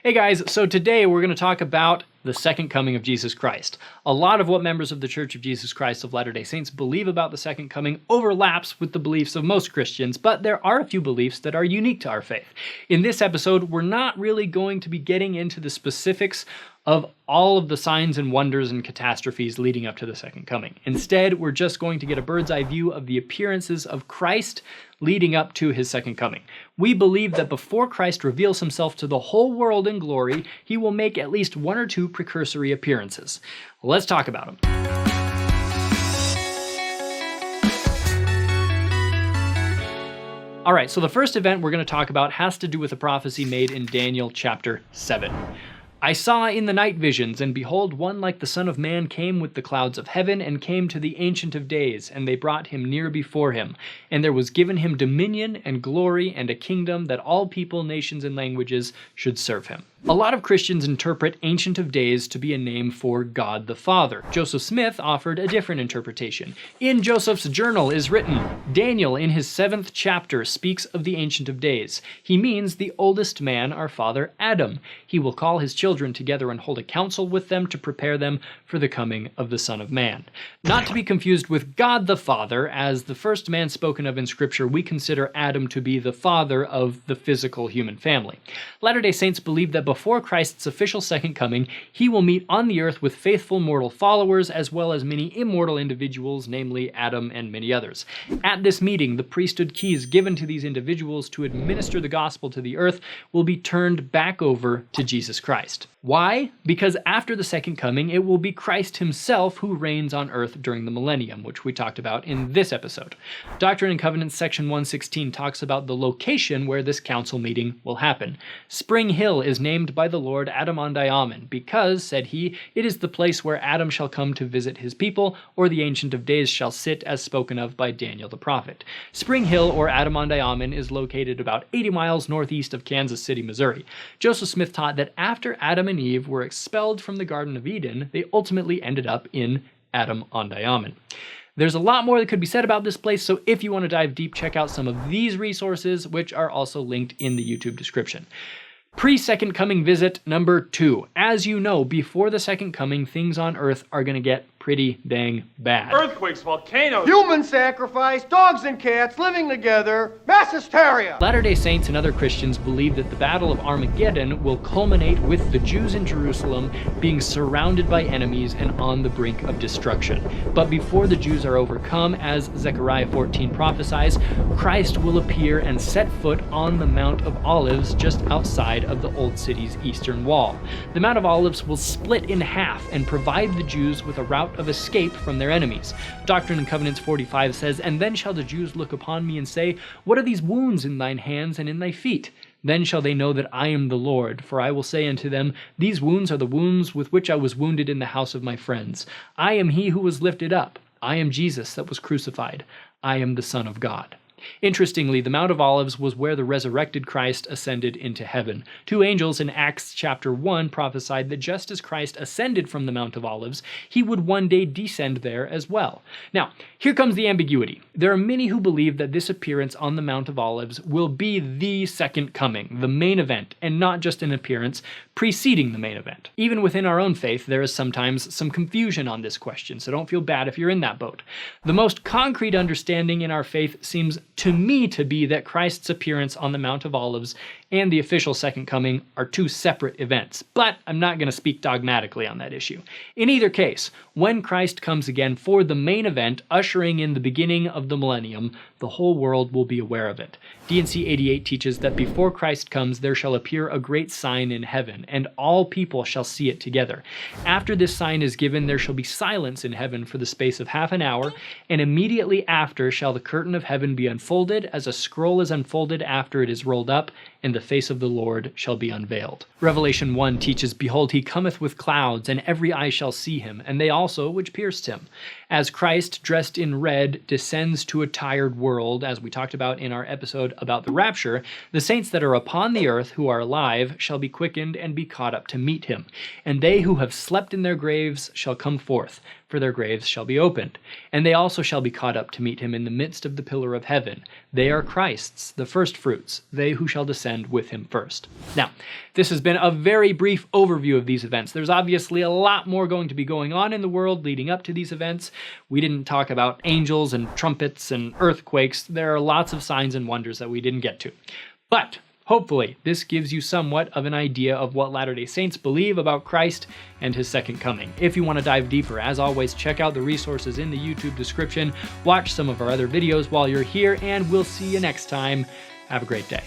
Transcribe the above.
Hey guys, so today we're going to talk about the second coming of Jesus Christ. A lot of what members of the Church of Jesus Christ of Latter-day Saints believe about the second coming overlaps with the beliefs of most Christians, but there are a few beliefs that are unique to our faith. In this episode, we're not really going to be getting into the specifics of all of the signs and wonders and catastrophes leading up to the second coming. Instead, we're just going to get a bird's eye view of the appearances of Christ leading up to his second coming. We believe that before Christ reveals himself to the whole world in glory, he will make at least one or two precursory appearances. Let's talk about them. All right, so the first event we're going to talk about has to do with a prophecy made in Daniel chapter 7. I saw in the night visions, and behold, one like the Son of Man came with the clouds of heaven, and came to the Ancient of Days, and they brought him near before him. And there was given him dominion and glory and a kingdom, that all people, nations, and languages should serve him. A lot of Christians interpret Ancient of Days to be a name for God the Father. Joseph Smith offered a different interpretation. In Joseph's journal is written, Daniel in his 7th chapter speaks of the Ancient of Days. He means the oldest man, our father Adam. He will call his children together and hold a council with them to prepare them for the coming of the Son of Man. Not to be confused with God the Father, as the first man spoken of in Scripture, we consider Adam to be the father of the physical human family. Latter-day Saints believe that before Christ's official second coming, he will meet on the earth with faithful mortal followers, as well as many immortal individuals, namely Adam and many others. At this meeting, the priesthood keys given to these individuals to administer the gospel to the earth will be turned back over to Jesus Christ. Why? Because after the second coming, it will be Christ himself who reigns on earth during the millennium, which we talked about in this episode. Doctrine and Covenants section 116 talks about the location where this council meeting will happen. Spring Hill is named by the Lord Adam-Ondi-Ahman because, said he, it is the place where Adam shall come to visit his people, or the Ancient of Days shall sit, as spoken of by Daniel the prophet. Spring Hill, or Adam-Ondi-Ahman, is located about 80 miles northeast of Kansas City, Missouri. Joseph Smith taught that after Adam and Eve were expelled from the Garden of Eden, they ultimately ended up in Adam-Ondi-Ahman. There's a lot more that could be said about this place, so if you want to dive deep, check out some of these resources, which are also linked in the YouTube description. Pre-second coming visit number 2. As you know, before the second coming, things on earth are going to get pretty dang bad. Earthquakes, volcanoes, human sacrifice, dogs and cats living together, mass hysteria. Latter-day Saints and other Christians believe that the Battle of Armageddon will culminate with the Jews in Jerusalem being surrounded by enemies and on the brink of destruction. But before the Jews are overcome, as Zechariah 14 prophesies, Christ will appear and set foot on the Mount of Olives just outside of the old city's eastern wall. The Mount of Olives will split in half and provide the Jews with a route of escape from their enemies. Doctrine and Covenants 45 says, And then shall the Jews look upon me and say, What are these wounds in thine hands and in thy feet? Then shall they know that I am the Lord, for I will say unto them, These wounds are the wounds with which I was wounded in the house of my friends. I am he who was lifted up. I am Jesus that was crucified. I am the Son of God. Interestingly, the Mount of Olives was where the resurrected Christ ascended into heaven. 2 angels in Acts chapter 1 prophesied that just as Christ ascended from the Mount of Olives, he would one day descend there as well. Now, here comes the ambiguity. There are many who believe that this appearance on the Mount of Olives will be the second coming, the main event, and not just an appearance preceding the main event. Even within our own faith, there is sometimes some confusion on this question, so don't feel bad if you're in that boat. The most concrete understanding in our faith seems to me to be that Christ's appearance on the Mount of Olives and the official second coming are 2 separate events, but I'm not going to speak dogmatically on that issue. In either case, when Christ comes again for the main event, ushering in the beginning of the millennium, the whole world will be aware of it. D&C 88 teaches that before Christ comes, there shall appear a great sign in heaven, and all people shall see it together. After this sign is given, there shall be silence in heaven for the space of half an hour, and immediately after shall the curtain of heaven be unfolded, as a scroll is unfolded after it is rolled up, and the face of the Lord shall be unveiled. Revelation 1 teaches, Behold, he cometh with clouds, and every eye shall see him, and they also which pierced him. As Christ, dressed in red, descends to a tired world, as we talked about in our episode about the rapture, the saints that are upon the earth who are alive shall be quickened and be caught up to meet him. And they who have slept in their graves shall come forth, for their graves shall be opened. And they also shall be caught up to meet him in the midst of the pillar of heaven. They are Christ's, the firstfruits, they who shall descend ascend with him first. Now, this has been a very brief overview of these events. There's obviously a lot more going to be going on in the world leading up to these events. We didn't talk about angels and trumpets and earthquakes. There are lots of signs and wonders that we didn't get to. But hopefully, this gives you somewhat of an idea of what Latter-day Saints believe about Christ and his second coming. If you want to dive deeper, as always, check out the resources in the YouTube description, watch some of our other videos while you're here, and we'll see you next time. Have a great day.